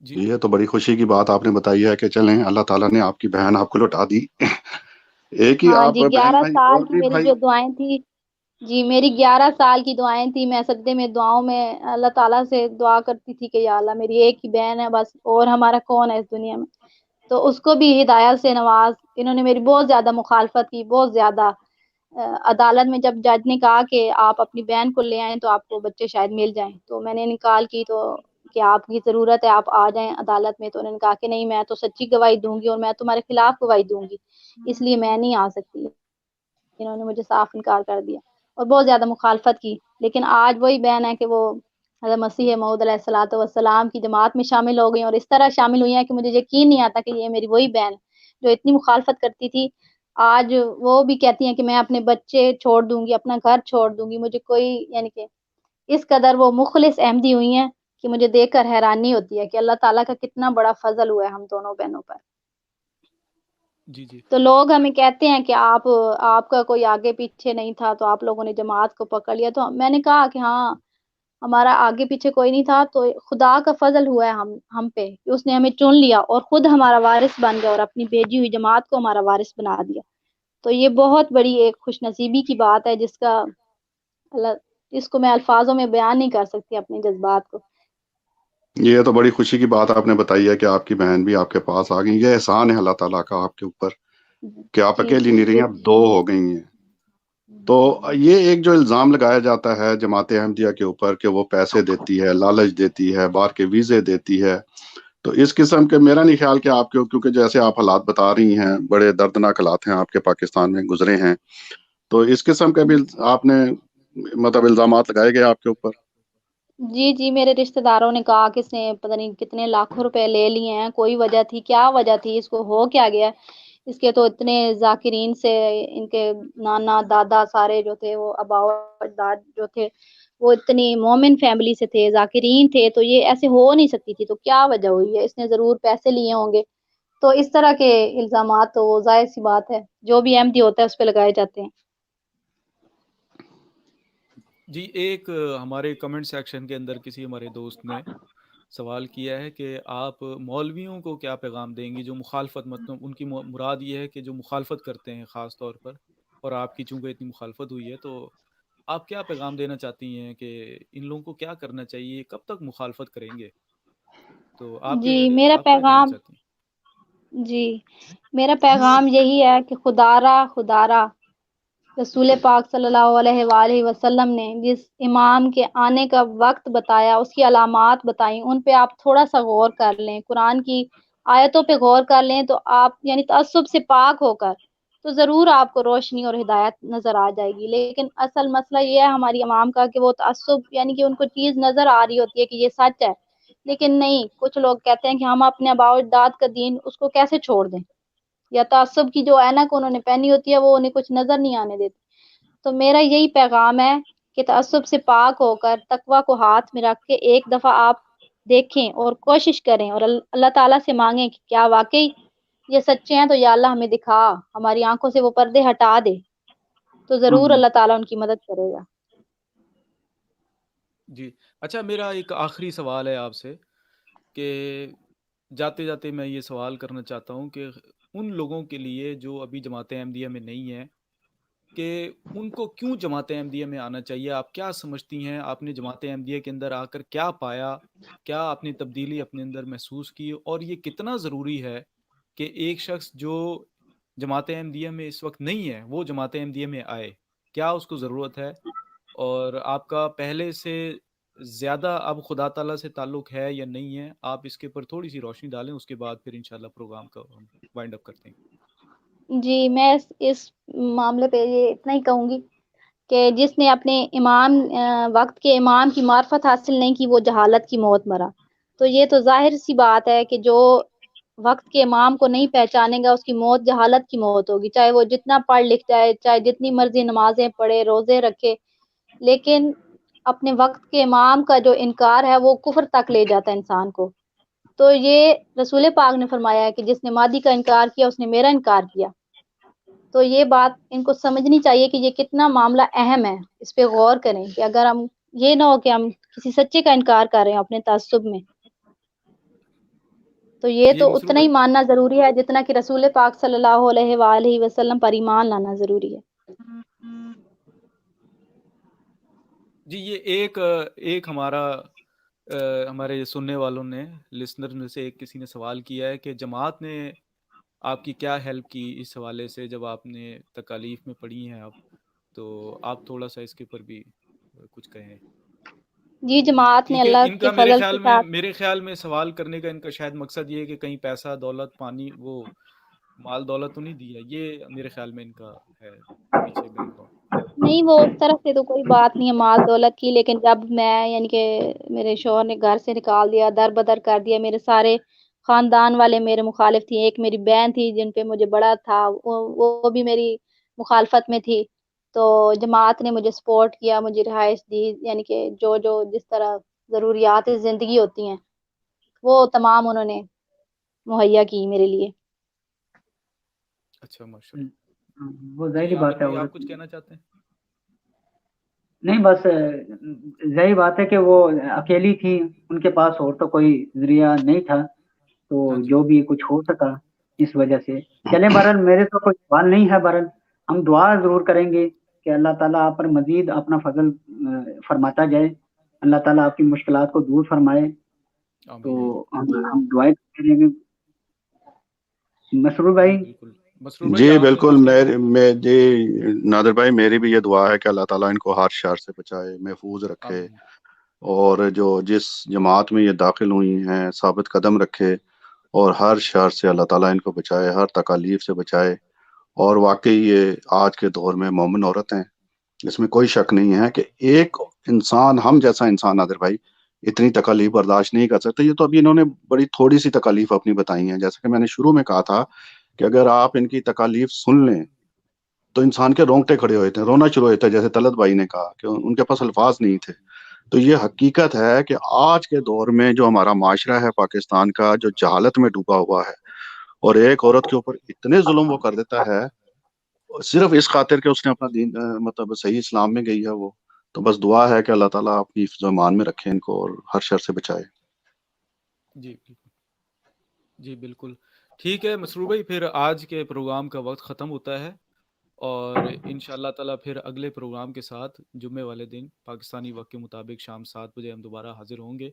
Speaker 3: جی
Speaker 1: یہ تو بڑی خوشی کی بات آپ نے بتائی ہے کہ چلیں اللہ تعالیٰ نے آپ کی بہن آپ کو لوٹا دی۔ ایک ہی
Speaker 2: ہاں
Speaker 1: آپ
Speaker 2: جی،
Speaker 1: بہن
Speaker 2: 11
Speaker 1: بھائی
Speaker 2: سال
Speaker 1: اور
Speaker 2: کی
Speaker 1: بھی
Speaker 2: میری
Speaker 1: بھائی؟
Speaker 2: جو دعائیں تھی، جی میری 11 سال کی دعائیں تھی، میں سجدے میں دعاؤں میں اللہ تعالیٰ سے دعا کرتی تھی کہ یا اللہ میری ایک ہی بہن ہے بس، اور ہمارا کون ہے اس دنیا میں، تو اس کو بھی ہدایت سے نواز۔ انہوں نے میری بہت زیادہ مخالفت کی، بہت زیادہ۔ عدالت میں جب جج نے کہا کہ آپ اپنی بہن کو لے آئیں تو آپ کو بچے شاید مل جائیں، تو میں نے نکال کی تو کہ آپ کی ضرورت ہے آپ آ جائیں عدالت میں، تو انہوں نے کہا کہ نہیں میں تو سچی گواہی دوں گی اور میں تمہارے خلاف گواہی دوں گی، اس لیے میں نہیں آ سکتی۔ انہوں نے مجھے صاف انکار کر دیا اور بہت زیادہ مخالفت کی، لیکن آج وہی بہن ہے کہ وہ حضرت مسیح موعود علیہ الصلوۃ والسلام کی جماعت میں شامل ہو گئی، اور اس طرح شامل ہوئی ہیں کہ مجھے یقین نہیں آتا کہ یہ میری وہی بہن جو اتنی مخالفت کرتی تھی، آج وہ بھی کہتی ہیں کہ میں اپنے بچے چھوڑ دوں گی، اپنا گھر چھوڑ دوں گی، مجھے کوئی یعنی کہ اس قدر وہ مخلص احمدی ہوئی ہیں کہ مجھے دیکھ کر حیرانی ہوتی ہے کہ اللہ تعالیٰ کا کتنا بڑا فضل ہوا ہے ہم دونوں بہنوں پر۔
Speaker 3: جی جی
Speaker 2: تو لوگ ہمیں کہتے ہیں کہ آپ کا کوئی آگے پیچھے نہیں تھا تو آپ لوگوں نے جماعت کو پکڑ لیا، تو میں نے کہا کہ ہاں ہمارا آگے پیچھے کوئی نہیں تھا، تو خدا کا فضل ہوا ہے ہم پہ کہ اس نے ہمیں چن لیا اور خود ہمارا وارث بن گیا اور اپنی بھیجی ہوئی جماعت کو ہمارا وارث بنا دیا۔ تو یہ بہت بڑی ایک خوش نصیبی کی بات ہے جس کو میں الفاظوں میں بیان نہیں کر سکتی اپنے جذبات کو۔
Speaker 1: یہ تو بڑی خوشی کی بات آپ نے بتائی ہے کہ آپ کی بہن بھی آپ کے پاس آ گئی، یہ احسان ہے اللہ تعالیٰ کا آپ کے اوپر کہ آپ
Speaker 2: جی
Speaker 1: اکیلی
Speaker 2: جی
Speaker 1: نہیں رہی ہیں، دو ہو گئی ہیں۔ تو یہ ایک جو الزام لگایا جاتا ہے جماعت احمدیہ کے اوپر کہ وہ پیسے دیتی ہے، لالچ دیتی ہے، باہر کے ویزے دیتی ہے، تو اس قسم کے میرا نہیں خیال کہ آپ کے، کیونکہ جیسے آپ حالات بتا رہی ہیں بڑے دردناک حالات ہیں آپ کے پاکستان میں گزرے ہیں، تو اس قسم کے بھی آپ نے مطلب الزامات لگائے گئے آپ کے اوپر؟
Speaker 2: جی جی میرے رشتہ داروں نے کہا کہ اس نے پتہ نہیں کتنے لاکھوں روپے لے لیے ہیں، کوئی وجہ تھی، کیا وجہ تھی، اس کو ہو کیا گیا، اس کے تو اتنے ذاکرین سے، ان کے نانا دادا سارے جو تھے وہ آباء و اجداد جو تھے وہ اتنی مومن فیملی سے تھے، ذاکرین تھے، تو یہ ایسے ہو نہیں سکتی تھی، تو کیا وجہ ہوئی ہے، اس نے ضرور پیسے لیے ہوں گے۔ تو اس طرح کے الزامات تو وہ ظاہر سی بات ہے جو بھی احمدی ہوتا ہے اس پہ لگائے جاتے ہیں۔
Speaker 3: جی ایک ہمارے کمنٹ سیکشن کے اندر کسی ہمارے دوست نے سوال کیا ہے کہ آپ مولویوں کو کیا پیغام دیں گی جو مخالفت، مطلب ان کی مراد یہ ہے کہ جو مخالفت کرتے ہیں خاص طور پر، اور آپ کی چونکہ اتنی مخالفت ہوئی ہے تو آپ کیا پیغام دینا چاہتی ہیں کہ ان لوگوں کو کیا کرنا چاہیے، کب تک مخالفت کریں گے، تو آپ
Speaker 2: جی میرا
Speaker 3: کیا کہنا
Speaker 2: پیغام
Speaker 3: چاہتی ہیں؟
Speaker 2: جی میرا پیغام یہی ہے کہ خدارا رسول پاک صلی اللہ علیہ وآلہ وسلم نے جس امام کے آنے کا وقت بتایا، اس کی علامات بتائیں، ان پہ آپ تھوڑا سا غور کر لیں، قرآن کی آیتوں پہ غور کر لیں، تو آپ یعنی تعصب سے پاک ہو کر تو ضرور آپ کو روشنی اور ہدایت نظر آ جائے گی۔ لیکن اصل مسئلہ یہ ہے ہماری امام کا کہ وہ تعصب یعنی کہ ان کو چیز نظر آ رہی ہوتی ہے کہ یہ سچ ہے، لیکن نہیں، کچھ لوگ کہتے ہیں کہ ہم اپنے آباء و اجداد کا دین اس کو کیسے چھوڑ دیں، یا تعصب کی جو اینک انہوں نے پہنی ہوتی ہے وہ انہیں کچھ نظر نہیں آنے دیتی۔ تو میرا یہی پیغام ہے کہ تعصب سے پاک ہو کر تقوی کو ہاتھ میں رکھ کے ایک دفعہ آپ دیکھیں اور کوشش کریں اور اللہ تعالیٰ سے مانگیں کہ کیا واقعی یہ سچے ہیں، تو یا اللہ ہمیں دکھا، ہماری آنکھوں سے وہ پردے ہٹا دے، تو ضرور اللہ تعالیٰ ان کی مدد کرے گا۔
Speaker 3: جی اچھا، میرا ایک آخری سوال ہے آپ سے کہ جاتے جاتے میں یہ سوال کرنا چاہتا ہوں کہ ان لوگوں کے لیے جو ابھی جماعت احمدیہ میں نہیں ہیں کہ ان کو کیوں جماعت احمدیہ میں آنا چاہیے، آپ کیا سمجھتی ہیں، آپ نے جماعت احمدیہ کے اندر آ کر کیا پایا، کیا آپ نے تبدیلی اپنے اندر محسوس کی، اور یہ کتنا ضروری ہے کہ ایک شخص جو جماعت احمدیہ میں اس وقت نہیں ہے وہ جماعت احمدیہ میں آئے، کیا اس کو ضرورت ہے، اور آپ کا پہلے سے زیادہ اب خدا تعالیٰ سے تعلق ہے یا نہیں ہے، آپ اس کے اوپر تھوڑی سی روشنی ڈالیں، اس کے بعد پھر انشاءاللہ پروگرام کا ہم وائنڈ اپ کرتے ہیں۔
Speaker 2: جی میں اس معاملے پہ یہ اتنا ہی کہوں گی کہ جس نے اپنے امام وقت کے امام کی معرفت حاصل نہیں کی وہ جہالت کی موت مرا۔ تو یہ تو ظاہر سی بات ہے کہ جو وقت کے امام کو نہیں پہچانے گا اس کی موت جہالت کی موت ہوگی، چاہے وہ جتنا پڑھ لکھ جائے، چاہے جتنی مرضی نمازیں پڑھے، روزے رکھے، لیکن اپنے وقت کے امام کا جو انکار ہے وہ کفر تک لے جاتا ہے انسان کو. تو یہ رسول پاک نے فرمایا ہے کہ جس نے مادی کا انکار کیا اس نے میرا انکار کیا. تو یہ بات ان کو سمجھنی چاہیے کہ یہ کتنا معاملہ اہم ہے. اس پہ غور کریں کہ اگر ہم یہ نہ ہو کہ ہم کسی سچے کا انکار کر رہے ہیں اپنے تعصب میں. تو یہ
Speaker 3: جی
Speaker 2: تو
Speaker 3: مسرور
Speaker 2: اتنا ہی
Speaker 3: بھائی.
Speaker 2: ماننا ضروری ہے جتنا کہ رسول پاک صلی اللہ علیہ وآلہ وسلم پر ایمان لانا ضروری ہے.
Speaker 3: جی یہ ایک ہمارے سننے والوں نے لسنر میں سے ایک کسی نے سوال کیا ہے کہ جماعت نے آپ کی کیا ہیلپ کی اس حوالے سے جب آپ نے تکالیف میں پڑھی ہیں آپ، تو آپ تھوڑا سا اس کے اوپر بھی کچھ کہیں.
Speaker 2: جی جماعت نے
Speaker 3: کیونکہ
Speaker 2: اللہ
Speaker 3: ان
Speaker 2: کے
Speaker 3: کا
Speaker 2: فضل کے ساتھ
Speaker 3: میرے خیال میں سوال کرنے کا ان کا شاید مقصد یہ ہے کہ کہیں پیسہ دولت پانی وہ مال دولت تو نہیں دیا، یہ میرے خیال میں ان کا ہے پیچھے بیک گراؤنڈ.
Speaker 2: نہیں، وہ اس طرف سے تو کوئی بات نہیں ہے مال دولت کی. لیکن جب میں یعنی کہ میرے شوہر نے گھر سے نکال دیا، در بدر کر دیا، میرے سارے خاندان والے میرے مخالف تھی. ایک میری بہن تھی جن پہ مجھے بڑا تھا، وہ بھی میری مخالفت میں تھی. تو جماعت نے مجھے سپورٹ کیا، مجھے رہائش دی، یعنی کہ جو جس طرح ضروریات زندگی ہوتی ہیں وہ تمام انہوں نے مہیا کی میرے لیے.
Speaker 3: اچھا ماشاء اللہ.
Speaker 4: وہ
Speaker 3: جی
Speaker 4: ظاہری
Speaker 3: عامر
Speaker 4: بات ہے.
Speaker 3: بھائی
Speaker 4: اور
Speaker 3: آپ کچھ کہنا چاہتے ہیں؟
Speaker 4: نہیں، بس ظاہری بات ہے کہ وہ اکیلی تھی، ان کے پاس اور تو کوئی ذریعہ نہیں تھا. تو
Speaker 3: ہاں جی.
Speaker 4: جو بھی کچھ ہو سکا اس وجہ سے چلیں. بہرحال میرے تو کوئی سوال نہیں ہے. بہرحال ہم دعا ضرور کریں گے کہ اللہ تعالیٰ آپ پر مزید اپنا فضل فرماتا جائے، اللہ تعالیٰ آپ کی مشکلات کو دور فرمائے. تو
Speaker 3: آمین.
Speaker 4: ہم دعائیں کریں گے. مسرور بھائی.
Speaker 3: جی بالکل. مسرور بھائی
Speaker 1: جی
Speaker 3: آپ نے
Speaker 1: بالکل،
Speaker 3: کچھ کہنا؟
Speaker 1: جی نادر بھائی میری بھی یہ دعا ہے کہ اللہ تعالیٰ ان کو ہر شر سے بچائے، محفوظ رکھے،
Speaker 3: آمین.
Speaker 1: اور جو جس جماعت میں یہ داخل ہوئی ہیں ثابت قدم رکھے، اور ہر شر سے اللہ تعالیٰ ان کو بچائے، ہر تکالیف سے بچائے. اور واقعی یہ آج کے دور میں مومن عورت ہیں، اس میں کوئی شک نہیں ہے کہ ایک انسان، ہم جیسا انسان نادر بھائی اتنی تکالیف برداشت نہیں کر سکتے. یہ تو ابھی انہوں نے بڑی تھوڑی سی تکالیف اپنی بتائی ہیں. جیسا کہ میں نے شروع میں کہا تھا کہ اگر آپ ان کی تکالیف سن لیں تو انسان کے رونگٹے کھڑے ہوئے تھے، رونا شروع ہوئے تھے. جیسے طلعت بھائی نے کہا کہ ان کے پاس الفاظ نہیں تھے. تو یہ حقیقت ہے کہ آج کے دور میں جو ہمارا معاشرہ ہے پاکستان کا، جو جہالت میں ڈوبا ہوا ہے، اور ایک عورت کے اوپر اتنے ظلم وہ کر دیتا ہے صرف اس خاطر کہ اس نے اپنا دین مطلب صحیح اسلام میں گئی ہے وہ. تو بس دعا ہے کہ اللہ تعالیٰ اپنی حفظ و امان میں رکھے ان کو اور ہر شر سے بچائے.
Speaker 3: جی بالکل. جی بالکل ٹھیک ہے مسرور بھائی، پھر آج کے پروگرام کا وقت ختم ہوتا ہے، اور ان شاء اللہ تعالیٰ پھر اگلے پروگرام کے ساتھ جمعے والے دن پاکستانی وقت کے مطابق شام 7 بجے ہم دوبارہ حاضر ہوں گے.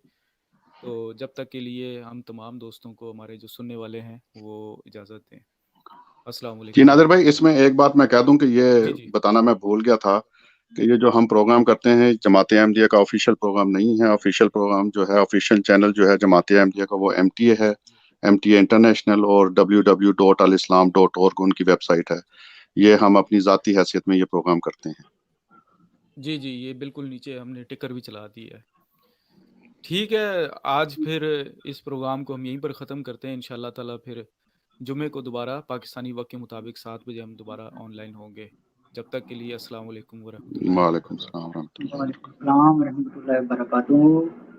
Speaker 3: تو جب تک کے لیے ہم تمام دوستوں کو، ہمارے جو سننے والے ہیں، وہ اجازت دیں. السلام
Speaker 1: جی
Speaker 3: علیکم
Speaker 1: نادر بھائی،
Speaker 3: ورحمۃ
Speaker 1: اس میں ایک بات میں کہہ دوں کہ یہ
Speaker 3: جی جی
Speaker 1: بتانا میں بھول گیا تھا کہ یہ جو ہم پروگرام کرتے ہیں جماعت احمدیہ کا آفیشیل پروگرام نہیں ہے. آفیشیل پروگرام جو ہے، آفیشیل چینل جو ہے جماعت احمدیہ کا، وہ MTA ہے، MTA انٹرنیشنل، اور www.alislam.org ان کی ویب سائٹ ہے. یہ ہم اپنی ذاتی حیثیت میں یہ پروگرام کرتے ہیں.
Speaker 3: جی جی یہ بالکل نیچے ہم نے ٹکر بھی چلا دی ہے. ٹھیک ہے، آج پھر اس پروگرام کو ہم یہیں پر ختم کرتے ہیں. انشاءاللہ تعالیٰ پھر جمعے کو دوبارہ پاکستانی وقت کے مطابق 7 بجے ہم دوبارہ آن لائن ہوں گے. جب تک کے لیے السلام علیکم ورحمۃ اللہ
Speaker 1: وعلیکم
Speaker 3: وبرکاتہ.
Speaker 1: السلام ورحمۃ اللہ.
Speaker 4: وعلیکم السلام ورحمۃ اللہ وبرکاتہ.